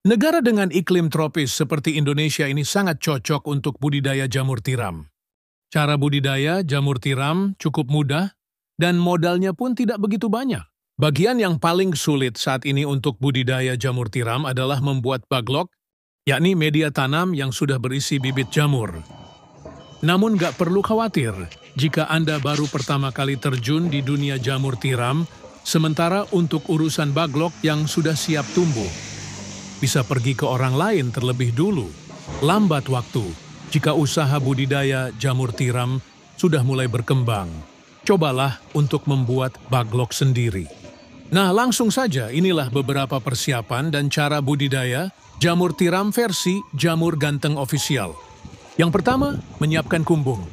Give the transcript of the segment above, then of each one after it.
Negara dengan iklim tropis seperti Indonesia ini sangat cocok untuk budidaya jamur tiram. Cara budidaya jamur tiram cukup mudah dan modalnya pun tidak begitu banyak. Bagian yang paling sulit saat ini untuk budidaya jamur tiram adalah membuat baglok, yakni media tanam yang sudah berisi bibit jamur. Namun nggak perlu khawatir jika Anda baru pertama kali terjun di dunia jamur tiram, sementara untuk urusan baglok yang sudah siap tumbuh, bisa pergi ke orang lain terlebih dulu. Lambat waktu jika usaha budidaya jamur tiram sudah mulai berkembang. Cobalah untuk membuat baglok sendiri. Nah, langsung saja inilah beberapa persiapan dan cara budidaya jamur tiram versi Jamur Ganteng Official. Yang pertama, menyiapkan kumbung.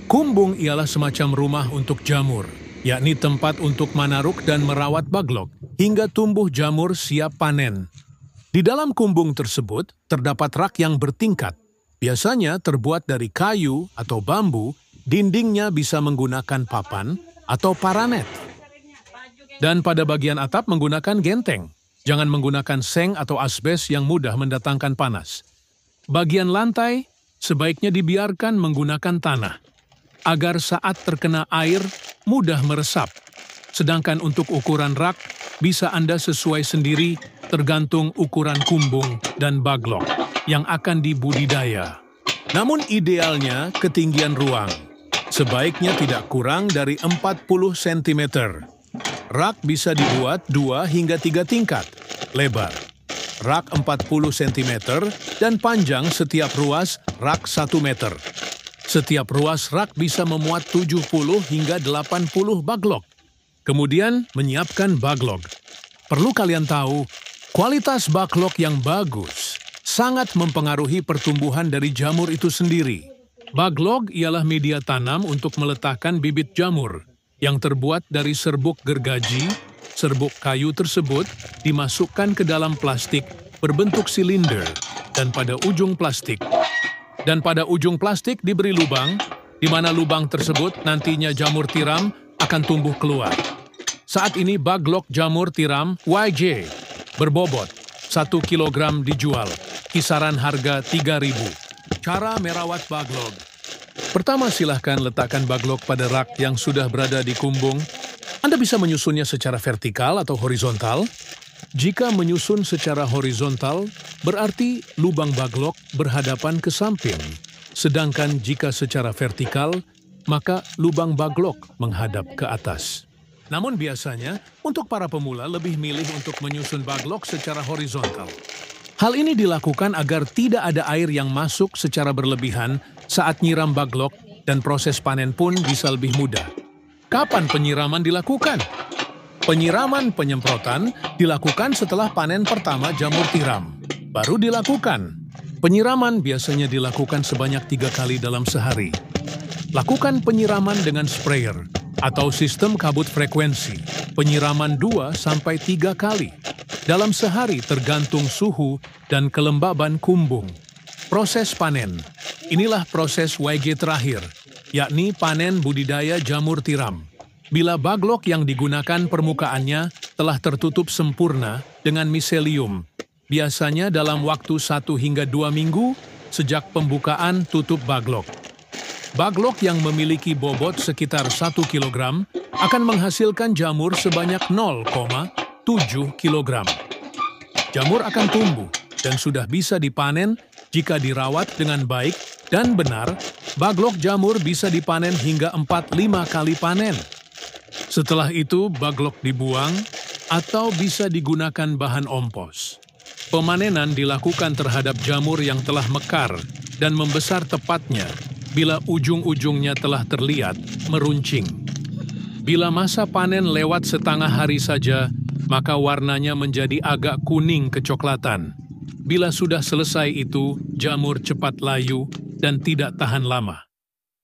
Kumbung ialah semacam rumah untuk jamur, yakni tempat untuk manaruk dan merawat baglok hingga tumbuh jamur siap panen. Di dalam kumbung tersebut terdapat rak yang bertingkat. Biasanya terbuat dari kayu atau bambu, dindingnya bisa menggunakan papan atau paranet. Dan pada bagian atap menggunakan genteng. Jangan menggunakan seng atau asbes yang mudah mendatangkan panas. Bagian lantai sebaiknya dibiarkan menggunakan tanah, agar saat terkena air mudah meresap. Sedangkan untuk ukuran rak, bisa Anda sesuai sendiri tergantung ukuran kumbung dan baglok yang akan dibudidaya. Namun idealnya ketinggian ruang sebaiknya tidak kurang dari 40 cm. Rak bisa dibuat 2 hingga 3 tingkat lebar. Rak 40 cm dan panjang setiap ruas rak 1 meter. Setiap ruas rak bisa memuat 70 hingga 80 baglok. Kemudian menyiapkan baglok. Perlu kalian tahu, kualitas baglok yang bagus sangat mempengaruhi pertumbuhan dari jamur itu sendiri. Baglok ialah media tanam untuk meletakkan bibit jamur yang terbuat dari serbuk gergaji. Serbuk kayu tersebut dimasukkan ke dalam plastik berbentuk silinder dan pada ujung plastik diberi lubang, di mana lubang tersebut nantinya jamur tiram akan tumbuh keluar. Saat ini baglok jamur tiram YJ berbobot 1 kg dijual, kisaran harga 3.000. Cara merawat baglok. Pertama, silahkan letakkan baglok pada rak yang sudah berada di kumbung. Anda bisa menyusunnya secara vertikal atau horizontal. Jika menyusun secara horizontal, berarti lubang baglok berhadapan ke samping. Sedangkan jika secara vertikal, maka lubang baglok menghadap ke atas. Namun biasanya, untuk para pemula lebih milih untuk menyusun baglok secara horizontal. Hal ini dilakukan agar tidak ada air yang masuk secara berlebihan saat nyiram baglok dan proses panen pun bisa lebih mudah. Kapan penyiraman dilakukan? Penyiraman penyemprotan dilakukan setelah panen pertama jamur tiram. Baru dilakukan. Penyiraman biasanya dilakukan sebanyak 3 kali dalam sehari. Lakukan penyiraman dengan sprayer atau sistem kabut frekuensi. Penyiraman 2-3 kali dalam sehari tergantung suhu dan kelembaban kumbung. Proses panen. Inilah proses YG terakhir, yakni panen budidaya jamur tiram. Bila baglok yang digunakan permukaannya telah tertutup sempurna dengan miselium, biasanya dalam waktu 1 hingga 2 minggu sejak pembukaan tutup baglok. Baglok yang memiliki bobot sekitar 1 kg akan menghasilkan jamur sebanyak 0,7 kg. Jamur akan tumbuh dan sudah bisa dipanen jika dirawat dengan baik dan benar. Baglok jamur bisa dipanen hingga 4-5 kali panen. Setelah itu, baglok dibuang atau bisa digunakan bahan ompos. Pemanenan dilakukan terhadap jamur yang telah mekar dan membesar tepatnya bila ujung-ujungnya telah terlihat meruncing. Bila masa panen lewat setengah hari saja, maka warnanya menjadi agak kuning kecoklatan. Bila sudah selesai itu, jamur cepat layu dan tidak tahan lama.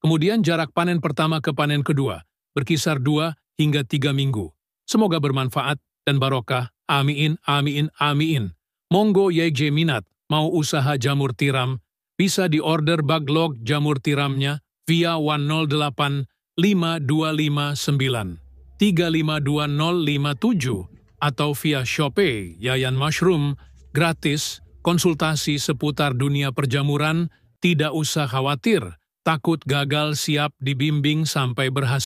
Kemudian jarak panen pertama ke panen kedua berkisar 2 hingga 3 minggu. Semoga bermanfaat dan barokah. Amin, amin, amin. Monggo YJ minat mau usaha jamur tiram, bisa diorder baglok jamur tiramnya via 108 5259 352057 atau via Shopee Yayan Mushroom, gratis, konsultasi seputar dunia perjamuran, tidak usah khawatir, takut gagal siap dibimbing sampai berhasil.